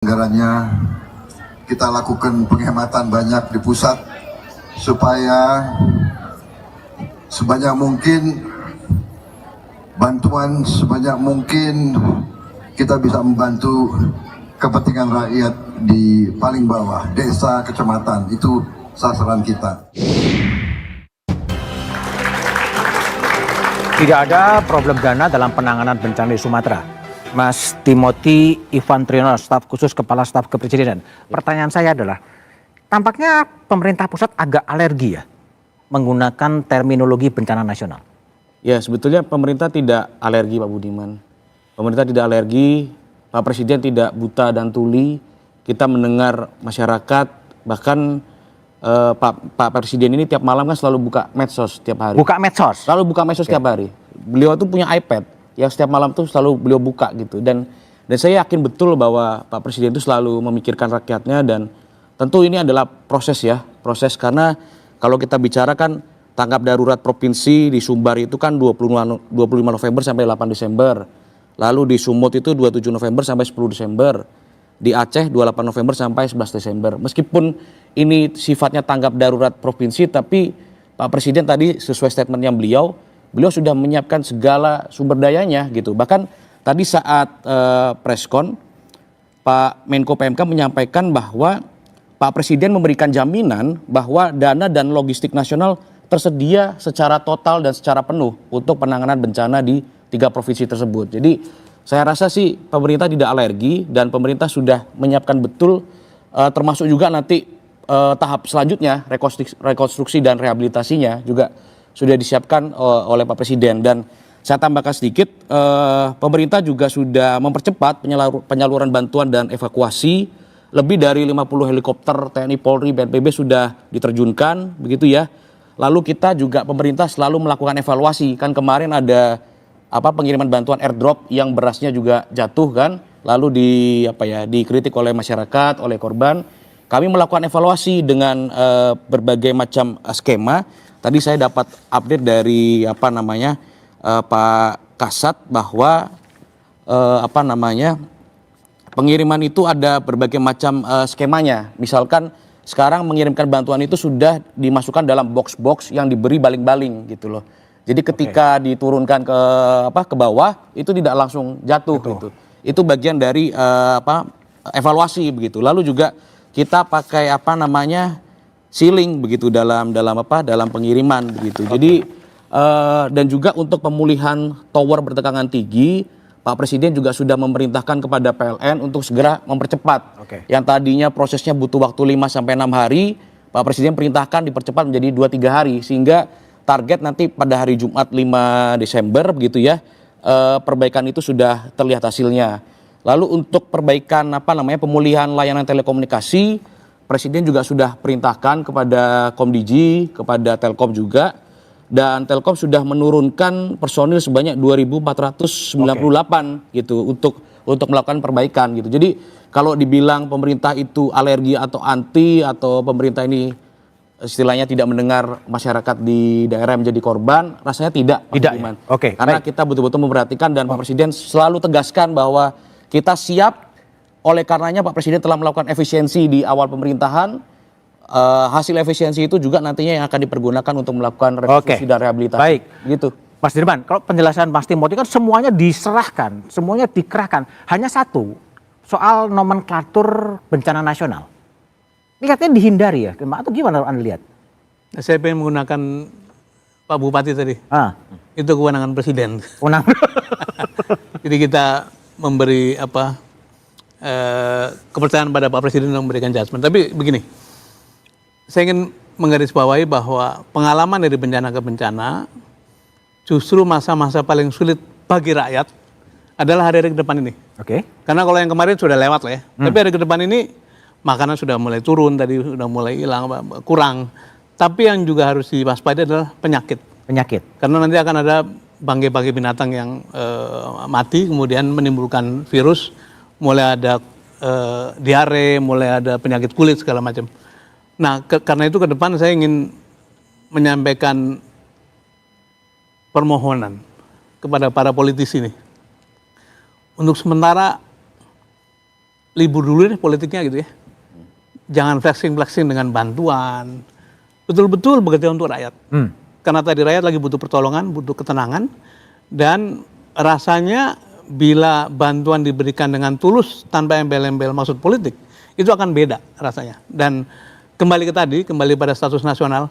Anggarannya kita lakukan penghematan banyak di pusat supaya sebanyak mungkin bantuan sebanyak mungkin kita bisa membantu kepentingan rakyat di paling bawah, desa, kecamatan. Itu sasaran kita. Tidak ada problem dana dalam penanganan bencana di Sumatera. Mas Timothy Ivan Triono, staf khusus Kepala Staf Kepresidenan. Pertanyaan saya adalah, tampaknya pemerintah pusat agak alergi ya menggunakan terminologi bencana nasional. Ya, sebetulnya pemerintah tidak alergi, Pak Budiman. Pemerintah tidak alergi, Pak Presiden tidak buta dan tuli. Kita mendengar masyarakat, bahkan Pak Presiden ini tiap malam kan selalu buka medsos tiap hari. Buka medsos? Selalu buka medsos tiap hari. Beliau tuh punya iPad, yang setiap malam tuh selalu beliau buka gitu. Dan saya yakin betul bahwa Pak Presiden itu selalu memikirkan rakyatnya, dan tentu ini adalah proses ya. Proses karena kalau kita bicara kan tanggap darurat provinsi di Sumbar itu kan 25 November sampai 8 Desember. Lalu di Sumut itu 27 November sampai 10 Desember. Di Aceh 28 November sampai 11 Desember. Meskipun ini sifatnya tanggap darurat provinsi, tapi Pak Presiden tadi sesuai statementnya beliau sudah menyiapkan segala sumber dayanya gitu. Bahkan tadi saat preskon Pak Menko PMK menyampaikan bahwa Pak Presiden memberikan jaminan bahwa dana dan logistik nasional tersedia secara total dan secara penuh untuk penanganan bencana di 3 provinsi tersebut. Jadi saya rasa sih pemerintah tidak alergi, dan pemerintah sudah menyiapkan betul, termasuk juga nanti tahap selanjutnya rekonstruksi dan rehabilitasinya juga sudah disiapkan oleh Pak Presiden. Dan saya tambahkan sedikit, pemerintah juga sudah mempercepat penyaluran bantuan dan evakuasi. Lebih dari 50 helikopter TNI Polri BNPB sudah diterjunkan, begitu ya. Lalu kita juga pemerintah selalu melakukan evaluasi. Kan kemarin ada pengiriman bantuan airdrop yang berasnya juga jatuh kan, lalu dikritik oleh masyarakat, oleh korban. Kami melakukan evaluasi dengan berbagai macam skema. Tadi saya dapat update dari Pak Kasat bahwa pengiriman itu ada berbagai macam skemanya. Misalkan sekarang mengirimkan bantuan itu sudah dimasukkan dalam box-box yang diberi baling-baling gitu loh. Jadi ketika diturunkan ke bawah itu tidak langsung jatuh gitu. Itu bagian dari evaluasi begitu. Lalu juga kita pakai sealing begitu dalam pengiriman begitu. Jadi dan juga untuk pemulihan tower bertegangan tinggi, Pak Presiden juga sudah memerintahkan kepada PLN untuk segera mempercepat. Yang tadinya prosesnya butuh waktu 5 sampai 6 hari, Pak Presiden perintahkan dipercepat menjadi 2-3 hari, sehingga target nanti pada hari Jumat 5 Desember begitu ya, perbaikan itu sudah terlihat hasilnya. Lalu untuk perbaikan pemulihan layanan telekomunikasi, Presiden juga sudah perintahkan kepada Komdigi, kepada Telkom juga, dan Telkom sudah menurunkan personil sebanyak 2.498 gitu untuk melakukan perbaikan gitu. Jadi kalau dibilang pemerintah itu alergi atau anti, atau pemerintah ini istilahnya tidak mendengar masyarakat di daerah yang menjadi korban, rasanya tidak. Tidak ya? Karena kita betul-betul memperhatikan, dan Pak Presiden selalu tegaskan bahwa kita siap. Oleh karenanya Pak Presiden telah melakukan efisiensi di awal pemerintahan. Hasil efisiensi itu juga nantinya yang akan dipergunakan untuk melakukan rekonstruksi dan rehabilitasi. Baik, gitu. Mas Dirman, kalau penjelasan Mas Timothy kan semuanya diserahkan, semuanya dikerahkan. Hanya satu, soal nomenklatur bencana nasional. Ini katanya dihindari ya, atau gimana Anda lihat? Saya pengen menggunakan Pak Bupati tadi. Itu kewenangan Presiden. Jadi kita memberi kepercayaan pada Pak Presiden untuk memberikan judgement. Tapi begini, saya ingin menggarisbawahi bahwa pengalaman dari bencana ke bencana, justru masa-masa paling sulit bagi rakyat adalah hari-hari ke depan ini. Karena kalau yang kemarin sudah lewat lah ya. Tapi hari ke depan ini makanan sudah mulai turun, tadi sudah mulai hilang, kurang. Tapi yang juga harus diwaspadai adalah penyakit. Karena nanti akan ada bangkai-bangkai binatang yang mati, kemudian menimbulkan virus, mulai ada diare, mulai ada penyakit kulit segala macam. Nah, karena itu ke depan saya ingin menyampaikan permohonan kepada para politisi ini. Untuk sementara libur dulu deh politiknya gitu ya. Jangan flexing-flexing dengan bantuan. Betul-betul bekerja untuk rakyat. Karena tadi rakyat lagi butuh pertolongan, butuh ketenangan. Dan rasanya bila bantuan diberikan dengan tulus tanpa embel-embel maksud politik, itu akan beda rasanya. Dan kembali pada status nasional,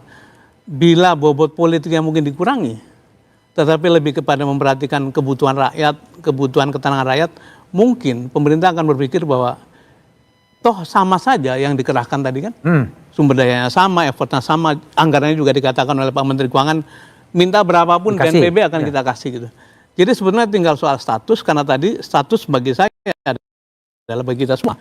bila bobot politiknya mungkin dikurangi, tetapi lebih kepada memperhatikan kebutuhan rakyat, kebutuhan ketenangan rakyat, mungkin pemerintah akan berpikir bahwa toh sama saja yang dikerahkan tadi kan, sumber dayanya sama, effortnya sama, anggarannya juga dikatakan oleh Pak Menteri Keuangan, minta berapapun Dikasih, BNPB akan kita kasih gitu. Jadi sebenarnya tinggal soal status, karena tadi status bagi saya adalah bagi kita semua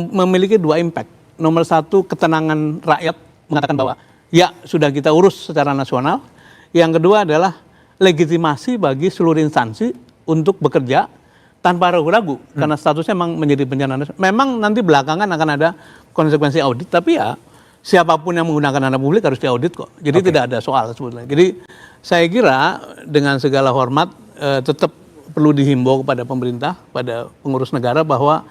memiliki dua impact. Nomor satu, ketenangan rakyat mengatakan bahwa ya sudah kita urus secara nasional. Yang kedua adalah legitimasi bagi seluruh instansi untuk bekerja tanpa ragu-ragu, karena statusnya memang menjadi bencana nasional. Memang nanti belakangan akan ada konsekuensi audit, tapi ya siapapun yang menggunakan dana publik harus diaudit kok. Jadi tidak ada soal sebetulnya. Jadi saya kira dengan segala hormat tetap perlu dihimbau kepada pemerintah, pada pengurus negara bahwa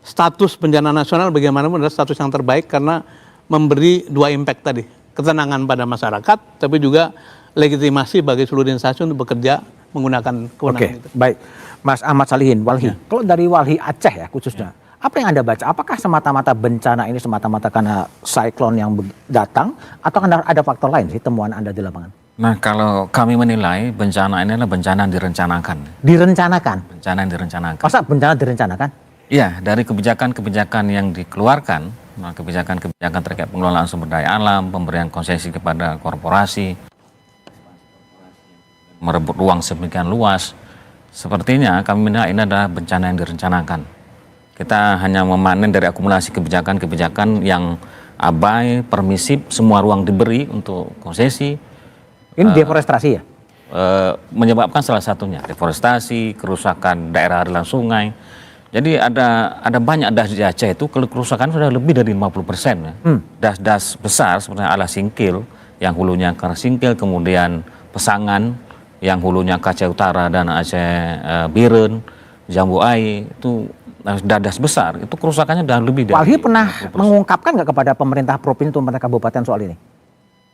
status bencana nasional bagaimanapun adalah status yang terbaik karena memberi dua impact tadi. Ketenangan pada masyarakat, tapi juga legitimasi bagi seluruh instansi untuk bekerja menggunakan kewenangan itu. Baik. Mas Ahmad Salihin, Walhi. Kalau dari Walhi Aceh ya khususnya, apa yang Anda baca? Apakah semata-mata bencana ini semata-mata karena siklon yang datang, atau ada faktor lain sih temuan Anda di lapangan? Nah, kalau kami menilai bencana ini adalah bencana yang direncanakan. Direncanakan? Bencana yang direncanakan. Masa bencana direncanakan? Iya, dari kebijakan-kebijakan yang dikeluarkan, nah, kebijakan-kebijakan terkait pengelolaan sumber daya alam, pemberian konsesi kepada korporasi, merebut ruang sedemikian luas, sepertinya kami menilai ini adalah bencana yang direncanakan. Kita hanya memanen dari akumulasi kebijakan-kebijakan yang abai, permisif, semua ruang diberi untuk konsesi. Ini deforestasi ya? Menyebabkan salah satunya deforestasi, kerusakan daerah aliran sungai. Jadi ada banyak das di Aceh itu kerusakan sudah lebih dari 50% ya. Das-das besar seperti Ala Singkil yang hulunya ke Singkil, kemudian Pesangan yang hulunya ke Aceh Utara dan Aceh Biren, Jambu Ai, itu das besar, itu kerusakannya sudah lebih dari Walhi pernah 50%. mengungkapkan nggak kepada pemerintah provinsi, pemerintah kabupaten soal ini?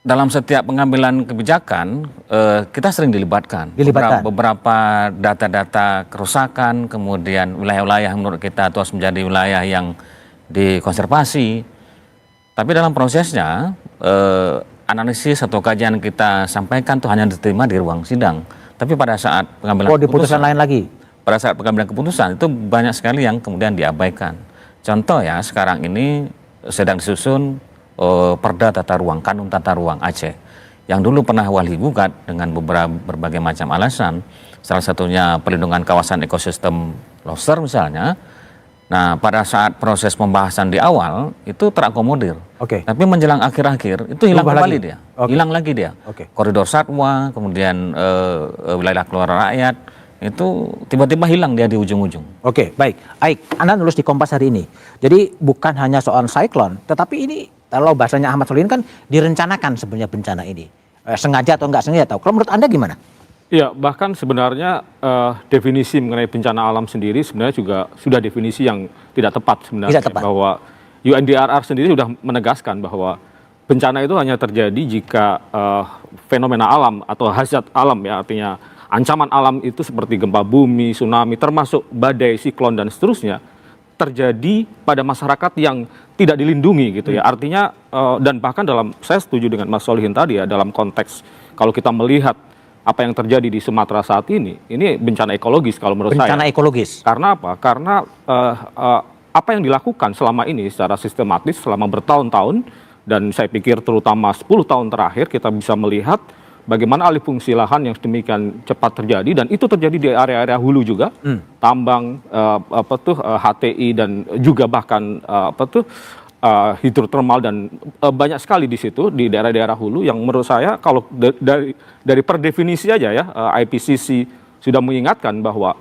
Dalam setiap pengambilan kebijakan, kita sering dilibatkan. Beberapa data-data kerusakan, kemudian wilayah-wilayah menurut kita itu harus menjadi wilayah yang dikonservasi. Tapi dalam prosesnya, analisis atau kajian kita sampaikan itu hanya diterima di ruang sidang. Tapi pada saat pengambilan keputusan lain lagi? Pada saat pengambilan keputusan itu banyak sekali yang kemudian diabaikan. Contoh ya, sekarang ini sedang disusun Perda Tata Ruang, Kanun Tata Ruang Aceh, yang dulu pernah Walhi gugat dengan berbagai macam alasan, salah satunya perlindungan kawasan ekosistem lobster misalnya. Nah, pada saat proses pembahasan di awal itu terakomodir, tapi menjelang akhir-akhir itu hilang kembali dia, hilang lagi dia. Koridor satwa, kemudian wilayah keluarga rakyat, itu tiba-tiba hilang dia di ujung-ujung. Oke, baik. Aik, Anda nulis di Kompas hari ini. Jadi bukan hanya soal siklon, tetapi ini kalau bahasanya Ahmad Solihin kan direncanakan sebenarnya bencana ini. Sengaja atau enggak sengaja tahu. Kalau menurut Anda gimana? Ya, bahkan sebenarnya definisi mengenai bencana alam sendiri sebenarnya juga sudah definisi yang tidak tepat sebenarnya. Tidak tepat. Bahwa UNDRR sendiri sudah menegaskan bahwa bencana itu hanya terjadi jika fenomena alam atau hazard alam ya, artinya ancaman alam itu seperti gempa bumi, tsunami, termasuk badai, siklon dan seterusnya terjadi pada masyarakat yang tidak dilindungi gitu ya. Artinya dan bahkan saya setuju dengan Mas Solihin tadi ya, dalam konteks kalau kita melihat apa yang terjadi di Sumatera saat ini bencana ekologis kalau menurut saya. Bencana ekologis. Karena apa? Karena apa yang dilakukan selama ini secara sistematis selama bertahun-tahun, dan saya pikir terutama 10 tahun terakhir kita bisa melihat bagaimana alih fungsi lahan yang sedemikian cepat terjadi, dan itu terjadi di area-area hulu juga, tambang, HTI dan juga bahkan hidrotermal, dan banyak sekali di situ di daerah-daerah hulu yang menurut saya kalau dari per definisi aja ya, IPCC sudah mengingatkan bahwa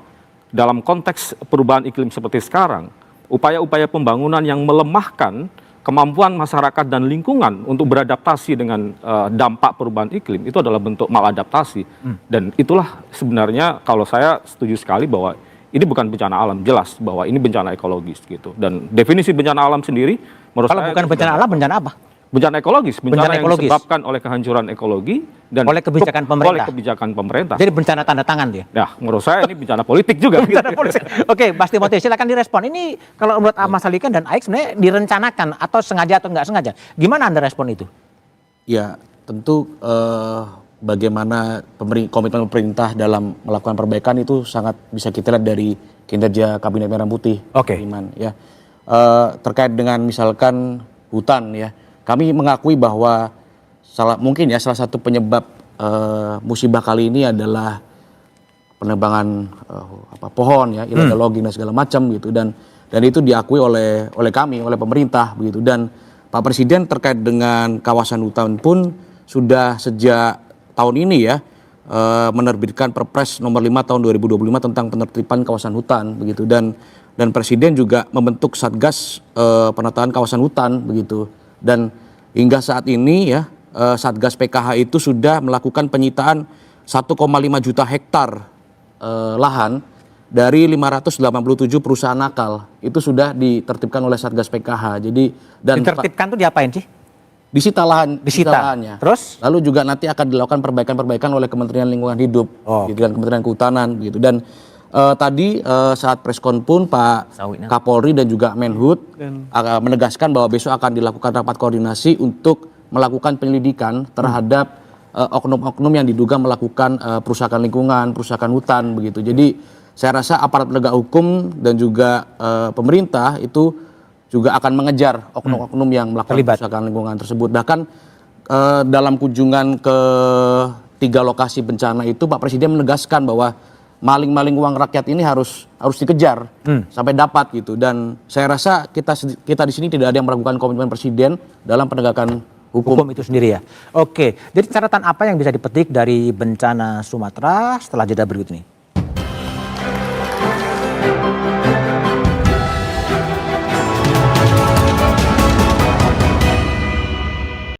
dalam konteks perubahan iklim seperti sekarang, upaya-upaya pembangunan yang melemahkan kemampuan masyarakat dan lingkungan untuk beradaptasi dengan dampak perubahan iklim itu adalah bentuk maladaptasi. Dan itulah sebenarnya kalau saya setuju sekali bahwa ini bukan bencana alam, jelas bahwa ini bencana ekologis gitu. Dan definisi bencana alam sendiri menurut Kalau saya bukan bencana alam, bencana apa? bencana ekologis, bencana yang ekologis. disebabkan oleh kehancuran ekologi dan Oleh kebijakan pemerintah. Oleh kebijakan pemerintah. Jadi bencana tanda tangan dia. Nah, menurut saya ini bencana politik juga. Bencana politik. Oke, Mas Timothy, silakan direspon. Ini kalau menurut Mas Alikan dan Aik sebenarnya direncanakan atau sengaja atau nggak sengaja. Gimana Anda respon itu? Ya, tentu bagaimana komitmen pemerintah dalam melakukan perbaikan itu sangat bisa kita lihat dari kinerja Kabinet Merah Putih. Oke. Iman, ya. Terkait dengan misalkan hutan, ya, kami mengakui bahwa mungkin salah satu penyebab musibah kali ini adalah penebangan pohon, ya, illegal logging dan segala macam gitu, dan itu diakui oleh kami, oleh pemerintah begitu. Dan Pak Presiden terkait dengan kawasan hutan pun sudah sejak tahun ini menerbitkan Perpres nomor 5 tahun 2025 tentang penertiban kawasan hutan begitu, dan Presiden juga membentuk Satgas penataan kawasan hutan begitu. Dan hingga saat ini Satgas PKH itu sudah melakukan penyitaan 1,5 juta hektar lahan dari 587 perusahaan nakal. Itu sudah ditertibkan oleh Satgas PKH. Jadi Ditertibkan tuh diapain sih? disita Disita. lahannya. Terus? Lalu juga nanti akan dilakukan perbaikan oleh Kementerian Lingkungan Hidup, gitu, dan Kementerian Kehutanan gitu. Dan tadi saat preskon pun Pak Kapolri dan juga Menhub menegaskan bahwa besok akan dilakukan rapat koordinasi untuk melakukan penyelidikan terhadap oknum-oknum yang diduga melakukan perusakan lingkungan, perusakan hutan begitu. Jadi saya rasa aparat penegak hukum dan juga pemerintah itu juga akan mengejar oknum-oknum yang melakukan perusakan lingkungan tersebut. Bahkan dalam kunjungan ke 3 lokasi bencana itu Pak Presiden menegaskan bahwa maling-maling uang rakyat ini harus dikejar sampai dapat gitu. Dan saya rasa kita di sini tidak ada yang meragukan komitmen Presiden dalam penegakan hukum itu sendiri, ya. Oke, jadi catatan apa yang bisa dipetik dari bencana Sumatera setelah jeda berikut ini?